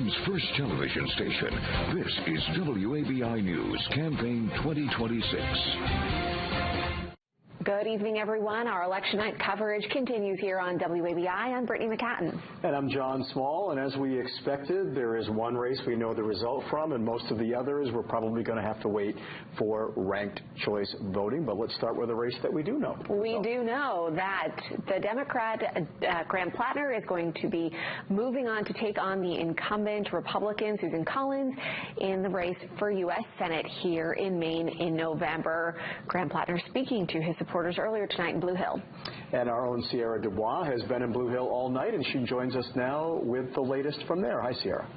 Maryland's first television station. This is WABI News Campaign 2026. Good evening, everyone. Our election night coverage continues here on WABI. I'm Brittany McCatton. And I'm John Small. And as we expected, there is one race we know the result from, and most of the others we're probably going to have to wait for ranked choice voting. But let's start with a race that we do know. We do know that the Democrat Graham Plattner is going to be moving on to take on the incumbent Republican Susan Collins in the race for U.S. Senate here in Maine in November. Graham Plattner speaking to his supporters earlier tonight in Blue Hill. And our own Sierra Dubois has been in Blue Hill all night, and she joins us now with the latest from there. Hi, Sierra.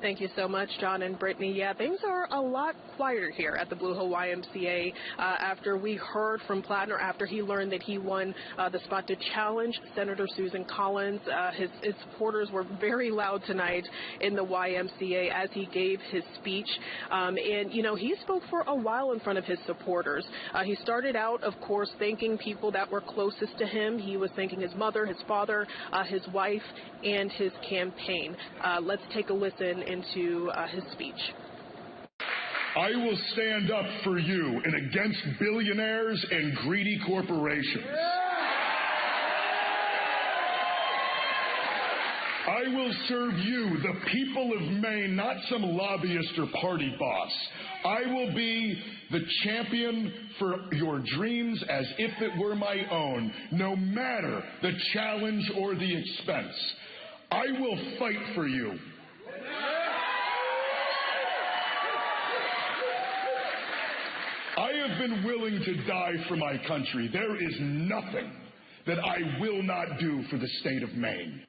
Thank you so much, John and Brittany. Yeah, things are a lot quieter here at the Blue Hill YMCA after we heard from Plattner after he learned that he won the spot to challenge Senator Susan Collins. His supporters were very loud tonight in the YMCA as he gave his speech. And, you know, he spoke for a while in front of his supporters. He started out, of course, thanking people that were closest to him. He was thanking his mother, his father, his wife, and his campaign. Let's take a listen into his speech. I will stand up for you and against billionaires and greedy corporations. I will serve you, the people of Maine, not some lobbyist or party boss. I will be the champion for your dreams as if it were my own, no matter the challenge or the expense. I will fight for you. I have been willing to die for my country. There is nothing that I will not do for the state of Maine.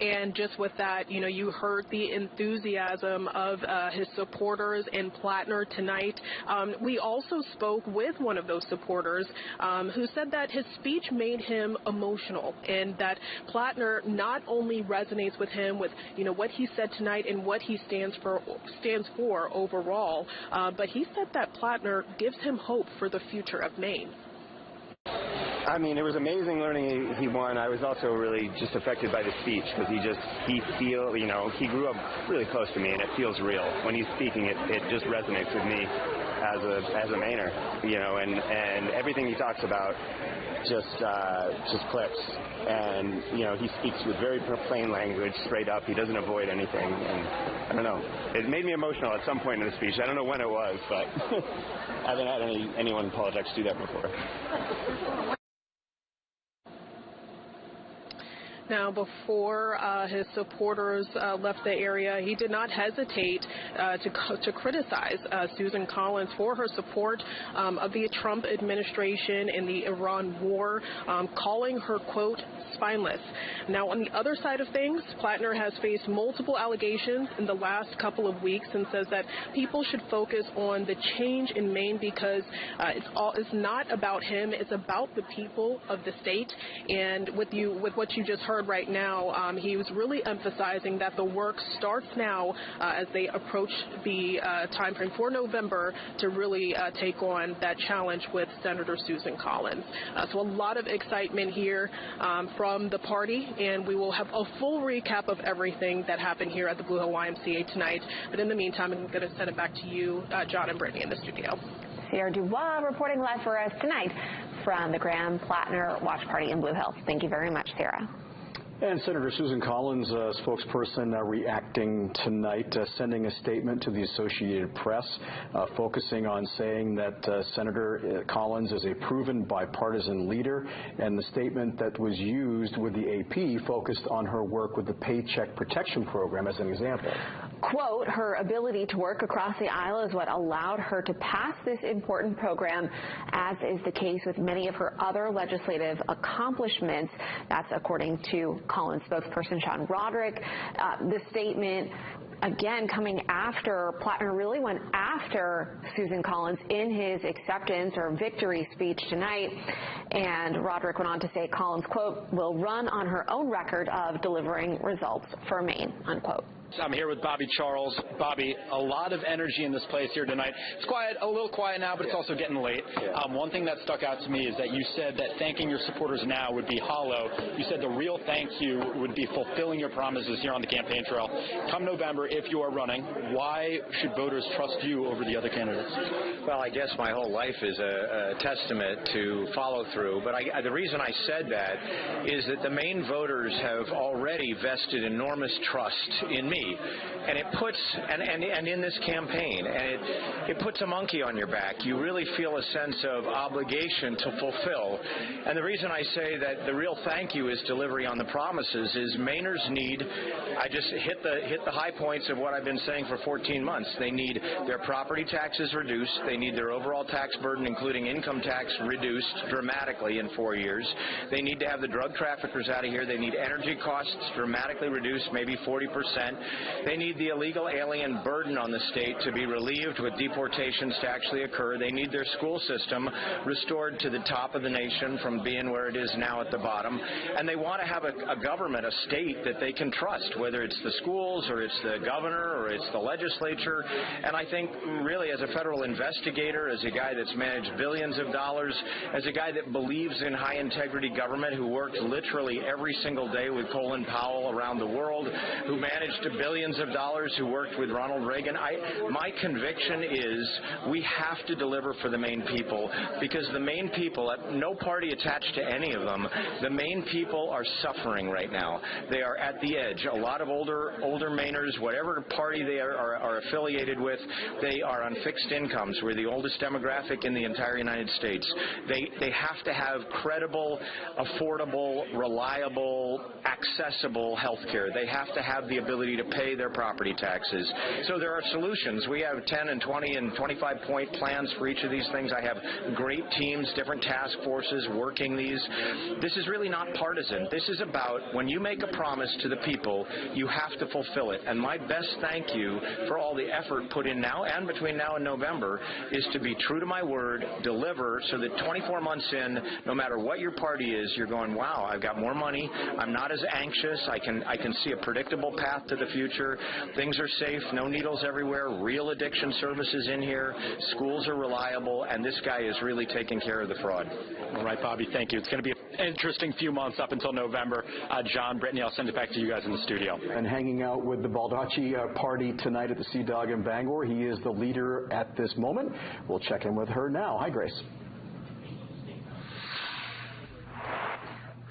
And just with that, you know, you heard the enthusiasm of his supporters in Plattner tonight. We also spoke with one of those supporters who said that his speech made him emotional and that Plattner not only resonates with him with, you know, what he said tonight and what he stands for overall, but he said that Plattner gives him hope for the future of Maine. I mean, it was amazing learning he won. I was also really just affected by the speech because he grew up really close to me, and it feels real. When he's speaking, it just resonates with me as a Mainer, you know, and everything he talks about just clicks. And, you know, he speaks with very plain language, straight up. He doesn't avoid anything. And I don't know. It made me emotional at some point in the speech. I don't know when it was, but I haven't had anyone in politics do that before. Now, before his supporters left the area, he did not hesitate to criticize Susan Collins for her support of the Trump administration in the Iran war, calling her, quote, spineless. Now, on the other side of things, Plattner has faced multiple allegations in the last couple of weeks and says that people should focus on the change in Maine because it's not about him, it's about the people of the state. And with what you just heard right now, he was really emphasizing that the work starts now as they approach the time frame for November to really take on that challenge with Senator Susan Collins. So a lot of excitement here from the party, and we will have a full recap of everything that happened here at the Blue Hill YMCA tonight. But in the meantime, I'm going to send it back to you, John and Brittany, in the studio. Sierra Dubois reporting live for us tonight from the Graham Plattner Watch Party in Blue Hill. Thank you very much, Sarah. And Senator Susan Collins, spokesperson, reacting tonight, sending a statement to the Associated Press, focusing on saying that Senator Collins is a proven bipartisan leader, and the statement that was used with the AP focused on her work with the Paycheck Protection Program as an example. Quote, her ability to work across the aisle is what allowed her to pass this important program, as is the case with many of her other legislative accomplishments. That's according to Collins spokesperson Sean Roderick. The statement, again, coming after Plattner really went after Susan Collins in his acceptance or victory speech tonight. And Roderick went on to say Collins, quote, will run on her own record of delivering results for Maine, unquote. I'm here with Bobby Charles. Bobby, a lot of energy in this place here tonight. It's quiet, a little quiet now, but it's also getting late. One thing that stuck out to me is that you said that thanking your supporters now would be hollow. You said the real thank you would be fulfilling your promises here on the campaign trail. Come November, if you are running, why should voters trust you over the other candidates? Well, I guess my whole life is a testament to follow through. But the reason I said that is that the Maine voters have already vested enormous trust in me. And it puts, and in this campaign, and it puts a monkey on your back. You really feel a sense of obligation to fulfill. And the reason I say that the real thank you is delivery on the promises is Mainers need, I just hit the high points of what I've been saying for 14 months. They need their property taxes reduced. They need their overall tax burden, including income tax, reduced dramatically in 4 years. They need to have the drug traffickers out of here. They need energy costs dramatically reduced, maybe 40%. They need the illegal alien burden on the state to be relieved with deportations to actually occur. They need their school system restored to the top of the nation from being where it is now at the bottom. And they want to have a government, a state that they can trust, whether it's the schools or it's the governor or it's the legislature. And I think really as a federal investigator, as a guy that's managed billions of dollars, as a guy that believes in high integrity government, who worked literally every single day with Colin Powell around the world, who managed billions of dollars, who worked with Ronald Reagan, my conviction is we have to deliver for the Maine people, because the Maine people, no party attached to any of them, the Maine people are suffering right now. They are at the edge. A lot of older Mainers, whatever party they are affiliated with, they are on fixed incomes. We're the oldest demographic in the entire United States. They have to have credible, affordable, reliable, accessible health care. They have to have the ability to pay their property taxes. So there are solutions. We have 10 and 20 and 25-point plans for each of these things. I have great teams, different task forces working these. This is really not partisan. This is about when you make a promise to the people, you have to fulfill it. And my best thank you for all the effort put in now and between now and November is to be true to my word, deliver, so that 24 months in, no matter what your party is, you're going, wow, I've got more money. I'm not as anxious. I can see a predictable path to the future. Things are safe, no needles everywhere, real addiction services in here, schools are reliable, and this guy is really taking care of the fraud. All right, Bobby, thank you. It's going to be an interesting few months up until November. John, Brittany, I'll send it back to you guys in the studio. And hanging out with the Baldacci party tonight at the Sea Dog in Bangor. He is the leader at this moment. We'll check in with her now. Hi, Grace.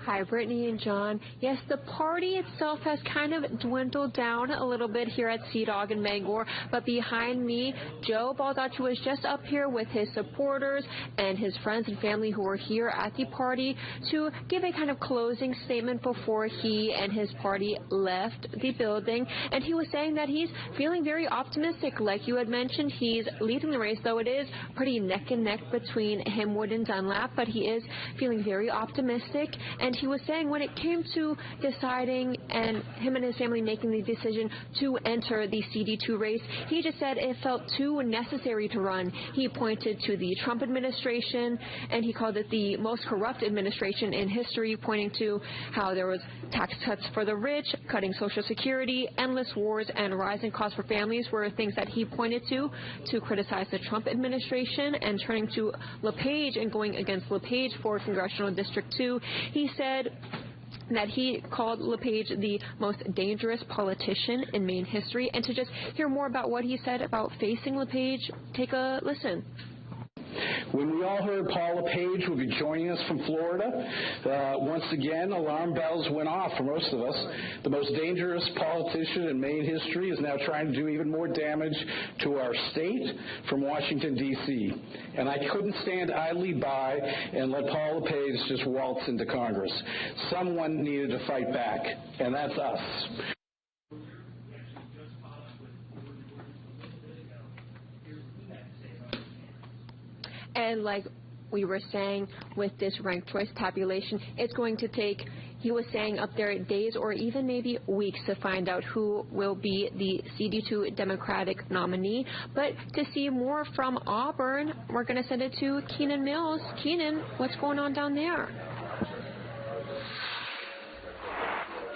Hi, Brittany and John. Yes, the party itself has kind of dwindled down a little bit here at Sea Dog in Bangor, but behind me, Joe Baldacci was just up here with his supporters and his friends and family who were here at the party to give a kind of closing statement before he and his party left the building. And he was saying that he's feeling very optimistic. Like you had mentioned, he's leading the race, though it is pretty neck and neck between him, Wood, and Dunlap, but he is feeling very optimistic. And he was saying when it came to deciding and him and his family making the decision to enter the CD2 race, he just said it felt too necessary to run. He pointed to the Trump administration, and he called it the most corrupt administration in history, pointing to how there was tax cuts for the rich, cutting Social Security, endless wars, and rising costs for families were things that he pointed to criticize the Trump administration. And turning to LePage and going against LePage for Congressional District 2, he said that he called LePage the most dangerous politician in Maine history. And to just hear more about what he said about facing LePage, take a listen. When we all heard Paul LePage would be joining us from Florida, once again, alarm bells went off for most of us. The most dangerous politician in Maine history is now trying to do even more damage to our state from Washington, D.C. And I couldn't stand idly by and let Paul LePage just waltz into Congress. Someone needed to fight back, and that's us. And like we were saying with this ranked choice tabulation, it's going to take, he was saying, up there days or even maybe weeks to find out who will be the CD2 Democratic nominee. But to see more from Auburn, we're going to send it to Keenan Mills. Keenan, what's going on down there?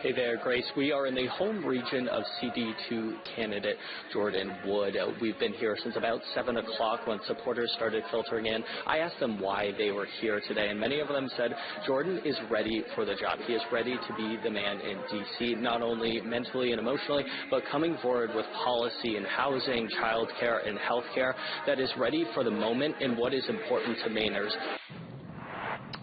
Hey there, Grace. We are in the home region of CD2 candidate Jordan Wood. We've been here since about 7 o'clock when supporters started filtering in. I asked them why they were here today, and many of them said Jordan is ready for the job. He is ready to be the man in D.C., not only mentally and emotionally, but coming forward with policy in housing, child care, and health care that is ready for the moment and what is important to Mainers.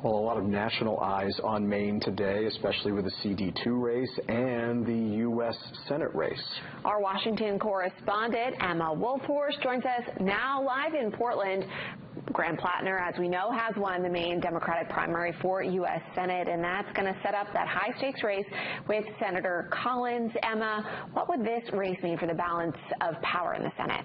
Well, a lot of national eyes on Maine today, especially with the CD2 race and the U.S. Senate race. Our Washington correspondent, Emma Wolfhorst, joins us now live in Portland. Graham Plattner, as we know, has won the Maine Democratic primary for U.S. Senate, and that's going to set up that high-stakes race with Senator Collins. Emma, what would this race mean for the balance of power in the Senate?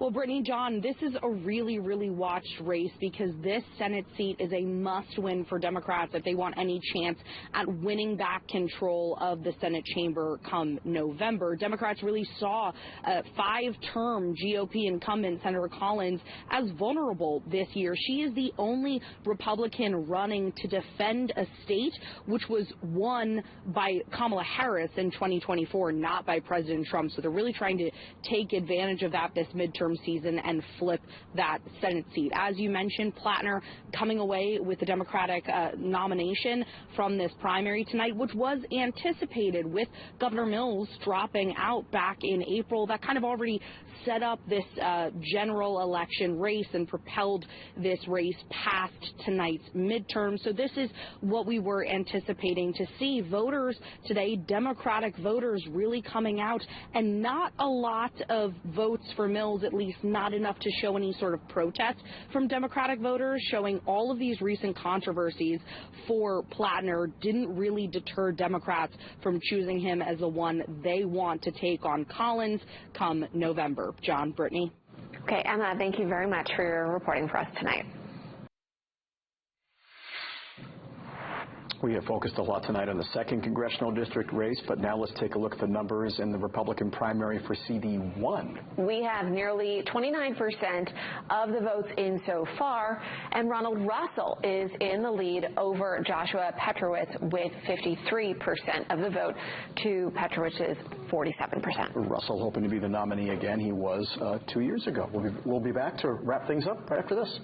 Well, Brittany, John, this is a really, really watched race because this Senate seat is a must-win for Democrats if they want any chance at winning back control of the Senate chamber come November. Democrats really saw a 5-term GOP incumbent, Senator Collins, as vulnerable this year. She is the only Republican running to defend a state which was won by Kamala Harris in 2024, not by President Trump. So they're really trying to take advantage of that this midterm season and flip that Senate seat. As you mentioned, Plattner coming away with the Democratic nomination from this primary tonight, which was anticipated with Governor Mills dropping out back in April. That kind of already set up this general election race and propelled this race past tonight's midterm. So this is what we were anticipating to see. Voters today, Democratic voters, really coming out, and not a lot of votes for Mills, at least not enough to show any sort of protest from Democratic voters, showing all of these recent controversies for Plattner didn't really deter Democrats from choosing him as the one they want to take on Collins come November. John, Brittany. Okay, Emma, thank you very much for your reporting for us tonight. We have focused a lot tonight on the 2nd congressional district race, but now let's take a look at the numbers in the Republican primary for CD1. We have nearly 29% of the votes in so far, and Ronald Russell is in the lead over Joshua Petrowitz with 53% of the vote to Petrowitz's 47%. Russell hoping to be the nominee again. He was 2 years ago. We'll be back to wrap things up right after this.